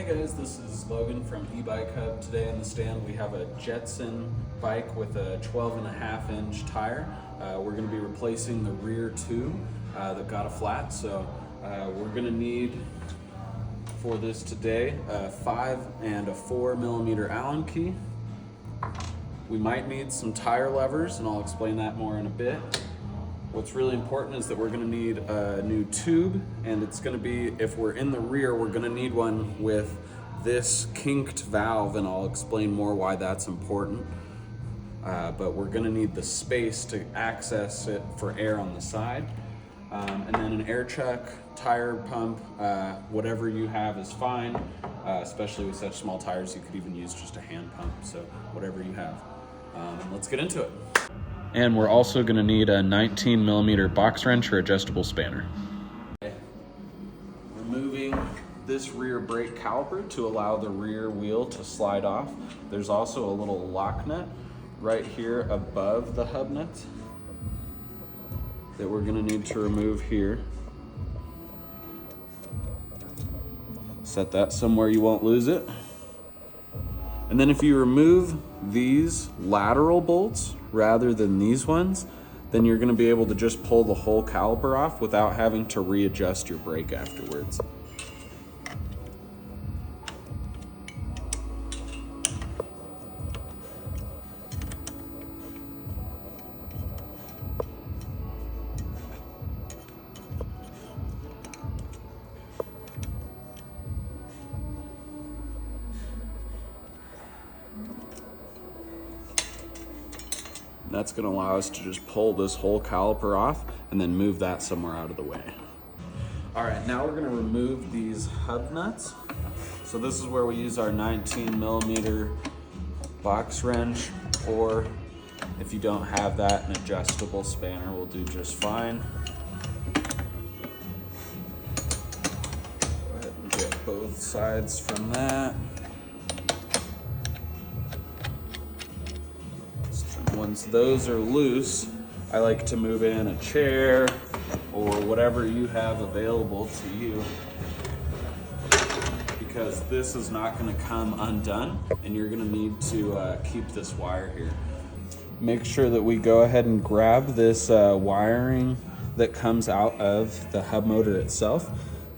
Hey guys, this is Logan from E-Bike Hub. Today on the stand we have a Jetson bike with a 12.5 inch tire. We're going to be replacing the rear tube that got a flat, so we're going to need for this today a 5 and a 4 millimeter Allen key. We might need some tire levers, and I'll explain that more in a bit. What's really important is that we're going to need a new tube, and it's going to be, if we're in the rear, we're going to need one with this kinked valve, and I'll explain more why that's important. But we're going to need the space to access it for air on the side. And then an air chuck, tire pump, whatever you have is fine, especially with such small tires. You could even use just a hand pump, so whatever you have. Let's get into it. And we're also going to need a 19 millimeter box wrench or adjustable spanner. Removing this rear brake caliper to allow the rear wheel to slide off. There's also a little lock nut right here above the hub nut that we're going to need to remove here. Set that somewhere you won't lose it. And then if you remove these lateral bolts rather than these ones, then you're going to be able to just pull the whole caliper off without having to readjust your brake afterwards. That's going to allow us to just pull this whole caliper off and then move that somewhere out of the way. All right, now we're going to remove these hub nuts. So this is where we use our 19 millimeter box wrench, or if you don't have that, an adjustable spanner will do just fine. Go ahead and get both sides from that. Once those are loose, I like to move in a chair or whatever you have available to you, because this is not going to come undone and you're going to need to keep this wire here. Make sure that we go ahead and grab this wiring that comes out of the hub motor itself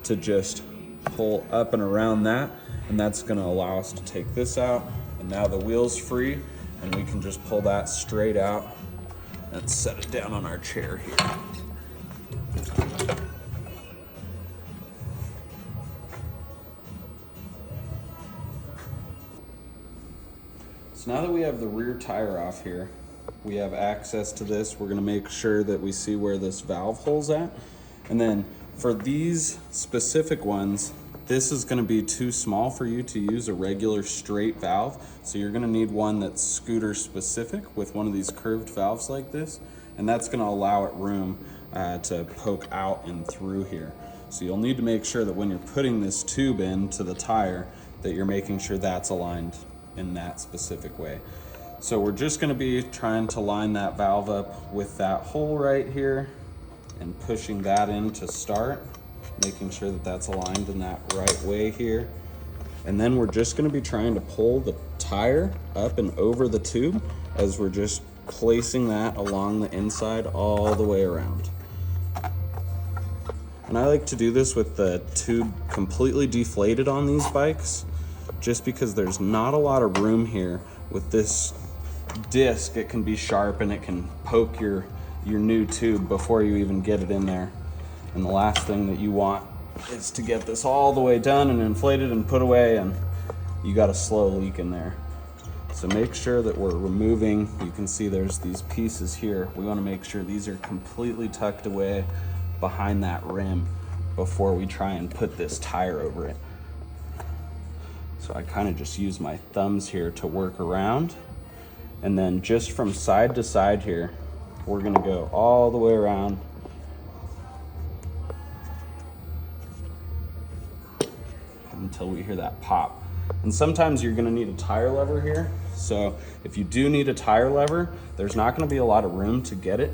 to just pull up and around that, and that's going to allow us to take this out, and now the wheel's free. And we can just pull that straight out and set it down on our chair here. So now that we have the rear tire off here, we have access to this. We're gonna make sure that we see where this valve hole's at. And then for these specific ones, this is going to be too small for you to use a regular straight valve, so you're going to need one that's scooter specific with one of these curved valves like this, and that's going to allow it room to poke out and through here. So you'll need to make sure that when you're putting this tube into the tire that you're making sure that's aligned in that specific way. So we're just going to be trying to line that valve up with that hole right here and pushing that in to start, making sure that that's aligned in that right way here. And then we're just going to be trying to pull the tire up and over the tube as we're just placing that along the inside all the way around. And I like to do this with the tube completely deflated on these bikes, just because there's not a lot of room here. With this disc, it can be sharp and it can poke your new tube before you even get it in there. And the last thing that you want is to get this all the way done and inflated and put away, and you got a slow leak in there. So make sure that we're removing, you can see there's these pieces here. We want to make sure these are completely tucked away behind that rim before we try and put this tire over it. So I kind of just use my thumbs here to work around, and then just from side to side here, we're going to go all the way around until we hear that pop. And sometimes you're going to need a tire lever here. So if you do need a tire lever, there's not going to be a lot of room to get it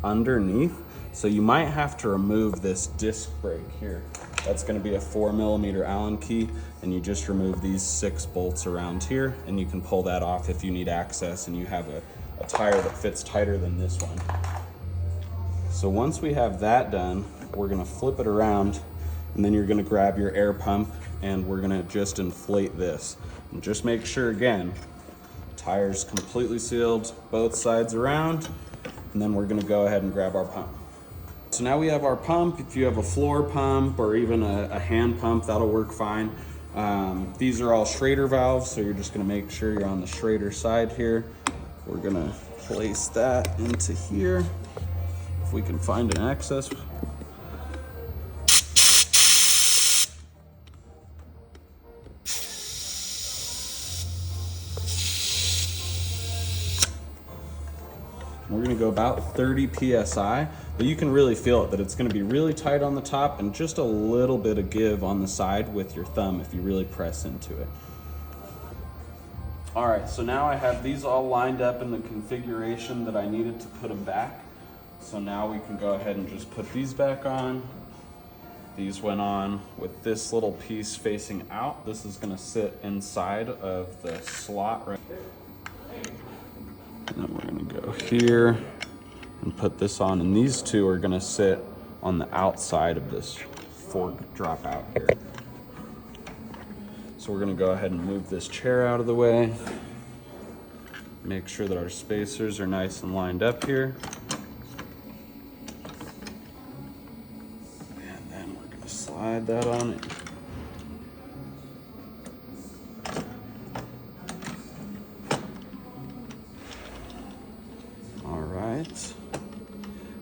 underneath. So you might have to remove this disc brake here. That's going to be a 4mm Allen key, and you just remove these 6 bolts around here, and you can pull that off if you need access and you have a tire that fits tighter than this one. So once we have that done, we're going to flip it around, and then you're going to grab your air pump, and we're going to just inflate this. And just make sure, again, tire's completely sealed both sides around, and then we're going to go ahead and grab our pump. So now we have our pump. If you have a floor pump or even a hand pump, that'll work fine. These are all Schrader valves, so you're just gonna make sure you're on the Schrader side here. We're gonna place that into here. If we can find an access. We're gonna go about 30 PSI, but you can really feel it, that it's gonna be really tight on the top and just a little bit of give on the side with your thumb if you really press into it. All right, so now I have these all lined up in the configuration that I needed to put them back. So now we can go ahead and just put these back on. These went on with this little piece facing out. This is gonna sit inside of the slot right there. And then we're gonna go here and put this on, and these two are gonna sit on the outside of this fork drop out here. So we're gonna go ahead and move this chair out of the way. Make sure that our spacers are nice and lined up here. And then we're gonna slide that on in.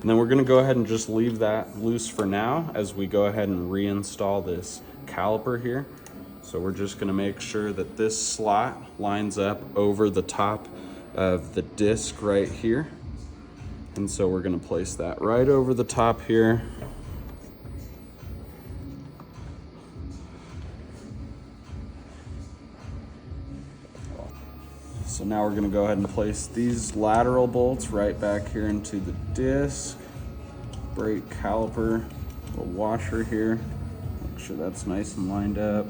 And then we're gonna go ahead and just leave that loose for now as we go ahead and reinstall this caliper here. So we're just gonna make sure that this slot lines up over the top of the disc right here. And so we're gonna place that right over the top here. So now we're gonna go ahead and place these lateral bolts right back here into the disc, brake caliper, the washer here. Make sure that's nice and lined up.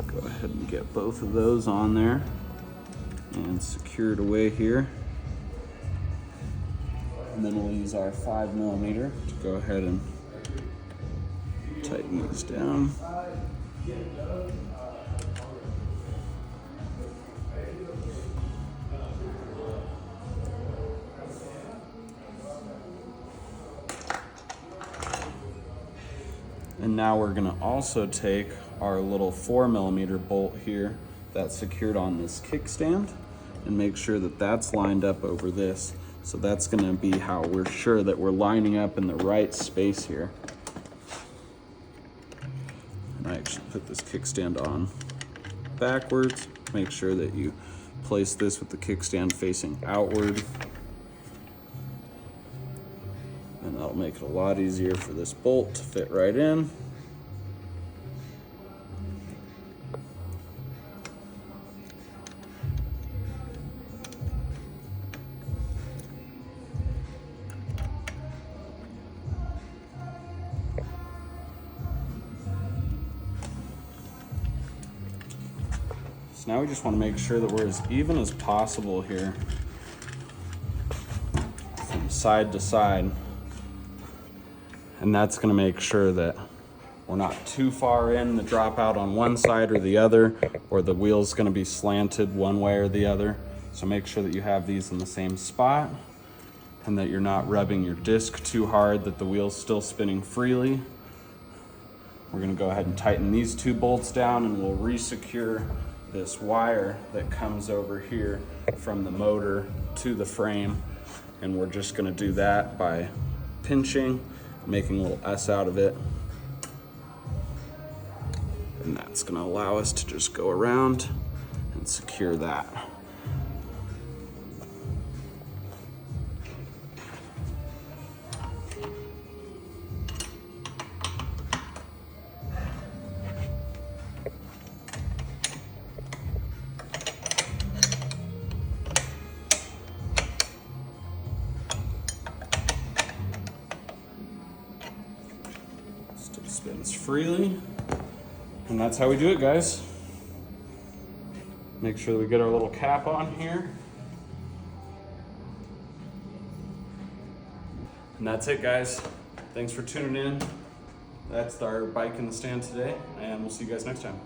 Go ahead and get both of those on there and secured away here. And then we'll use our 5mm to go ahead and tighten these down. And now we're gonna also take our little 4mm bolt here that's secured on this kickstand and make sure that that's lined up over this. So that's gonna be how we're sure that we're lining up in the right space here. I actually put this kickstand on backwards. Make sure that you place this with the kickstand facing outward. And that'll make it a lot easier for this bolt to fit right in. So now we just want to make sure that we're as even as possible here from side to side. And that's going to make sure that we're not too far in the dropout on one side or the other, or the wheel's going to be slanted one way or the other. So make sure that you have these in the same spot and that you're not rubbing your disc too hard, that the wheel's still spinning freely. We're going to go ahead and tighten these two bolts down, and we'll re-secure this wire that comes over here from the motor to the frame. And we're just going to do that by pinching, making a little S out of it. And that's gonna allow us to just go around and secure that. Spins freely. And that's how we do it, guys. Make sure that we get our little cap on here. And that's it, guys. Thanks for tuning in. That's our bike in the stand today, and we'll see you guys next time.